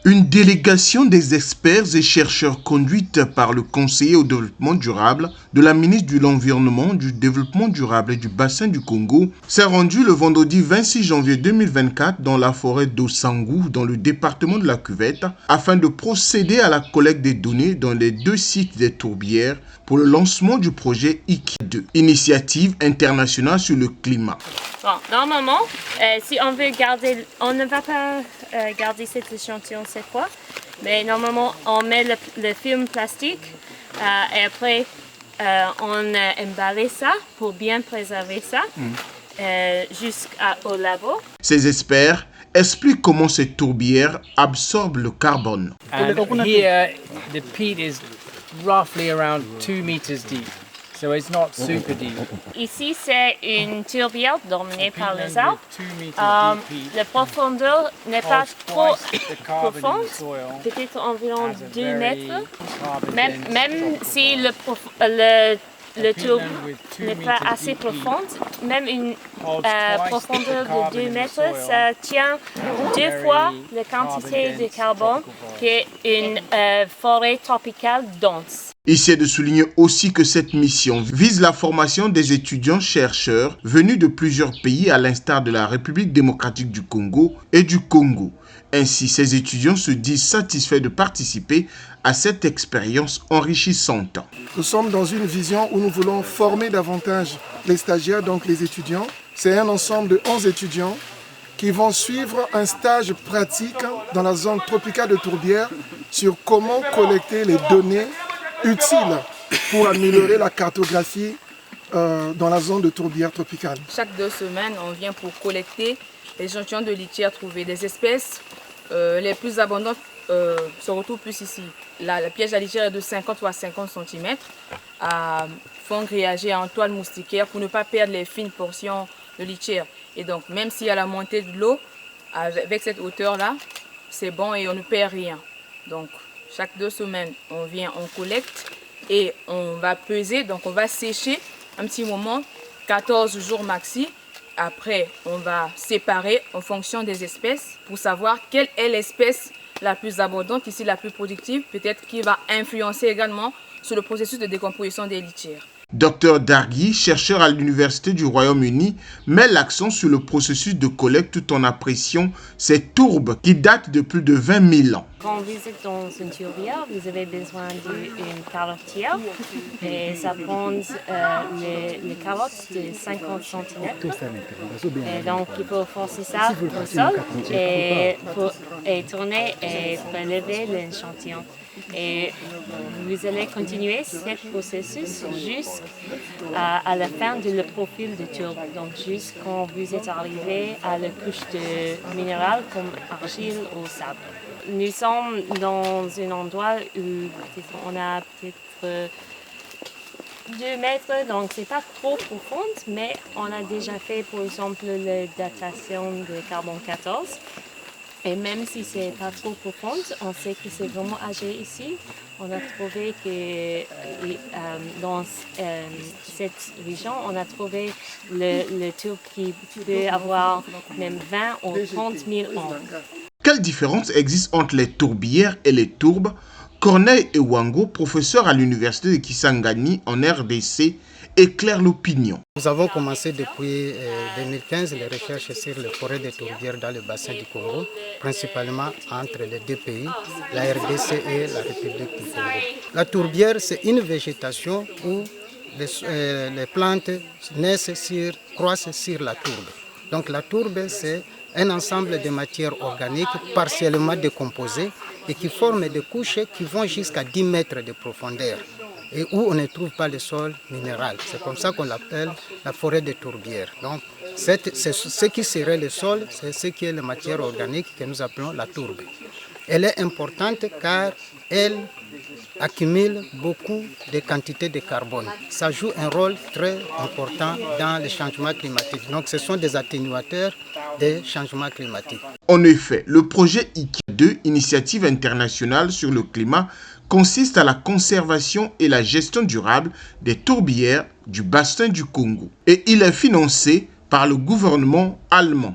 Une délégation des experts et chercheurs conduite par le conseiller au développement durable de la ministre de l'Environnement, du Développement durable et du Bassin du Congo s'est rendue le vendredi 26 janvier 2024 dans la forêt d'Osangou, dans le département de la Cuvette, afin de procéder à la collecte des données dans les 2 sites des tourbières pour le lancement du projet IKI2, Initiative internationale sur le climat. Bon, normalement, si on veut garder, on ne va pas garder cet échantillon cette fois, mais normalement on met le film plastique et après on emballe ça pour bien préserver ça jusqu'au labo. Ces experts expliquent comment ces tourbières absorbent le carbone. And here the peat is roughly around 2 meters deep. So it's not super deep. Ici, c'est une tourbière dominée par les arbres. 2 meters deep peat La profondeur n'est pas trop twice the carbon in profonde, the soil. peut-être environ Has a 2 very mètres. carbon Même dense si le tour peatland with 2 n'est pas meters assez deep peat profonde, même une holds twice profondeur the carbon de 2 in the mètres, soil. ça tient 2 very fois la quantité carbon de dense carbone tropical qu'une forêt tropicale dense. Ici est de souligner aussi que cette mission vise la formation des étudiants-chercheurs venus de plusieurs pays à l'instar de la République démocratique du Congo et du Congo. Ainsi, ces étudiants se disent satisfaits de participer à cette expérience enrichissante. Nous sommes dans une vision où nous voulons former davantage les stagiaires, donc les étudiants. C'est un ensemble de 11 étudiants qui vont suivre un stage pratique dans la zone tropicale de Tourbière sur comment collecter les données utiles pour améliorer la cartographie dans la zone de Tourbière tropicale. Chaque 2 semaines, on vient pour collecter les échantillons de litière trouvés. Des espèces les plus abondantes se retrouvent plus ici. La piège à litière est de 50 ou à 50 cm à fond grillagé en toile moustiquaire pour ne pas perdre les fines portions de litière. Et donc, même s'il y a la montée de l'eau, avec cette hauteur-là, c'est bon et on ne perd rien. Donc, chaque 2 semaines, on vient, on collecte et on va peser, donc on va sécher un petit moment, 14 jours maxi. Après, on va séparer en fonction des espèces pour savoir quelle est l'espèce la plus abondante, ici la plus productive, peut-être qui va influencer également sur le processus de décomposition des litières. Dr Dargui, chercheur à l'Université du Royaume-Uni, met l'accent sur le processus de collecte tout en appréciant ces tourbes qui datent de plus de 20 000 ans. Quand vous êtes dans une tourbière, vous avez besoin d'une carotière et ça prend les carottes de 50 cm. Et donc il faut forcer ça au sol et tourner et prélever l'échantillon. Et vous allez continuer ce processus jusqu'à la fin de le profil de tourbe. Donc jusqu'à vous êtes arrivé à la couche de minéral comme argile ou sable. Nous sommes dans un endroit où on a peut-être 2 mètres, donc c'est pas trop profond, mais on a déjà fait par exemple la datation de carbone 14. Et même si c'est pas trop profond, on sait que c'est vraiment âgé ici. On a trouvé que dans cette région, on a trouvé le tourbe qui peut avoir même 20 ou 30 000 ans. Quelle différence existe entre les tourbières et les tourbes? Corneille Ewango, professeur à l'université de Kisangani en RDC, éclaire l'opinion. Nous avons commencé depuis 2015 les recherches sur les forêts de tourbières dans le bassin du Congo, principalement entre les 2 pays, la RDC et la République du Congo. La tourbière, c'est une végétation où les plantes croissent sur la tourbe. Donc la tourbe, c'est un ensemble de matières organiques partiellement décomposées et qui forment des couches qui vont jusqu'à 10 mètres de profondeur et où on ne trouve pas le sol minéral. C'est comme ça qu'on l'appelle la forêt de tourbière. Donc, ce qui serait le sol, c'est ce qui est la matière organique que nous appelons la tourbe. Elle est importante car elle accumule beaucoup de quantités de carbone. Ça joue un rôle très important dans le changement climatique. Donc, ce sont des atténuateurs des changements climatiques. En effet, le projet IKI2, Initiative internationale sur le climat, consiste à la conservation et la gestion durable des tourbières du bassin du Congo. Et il est financé par le gouvernement allemand.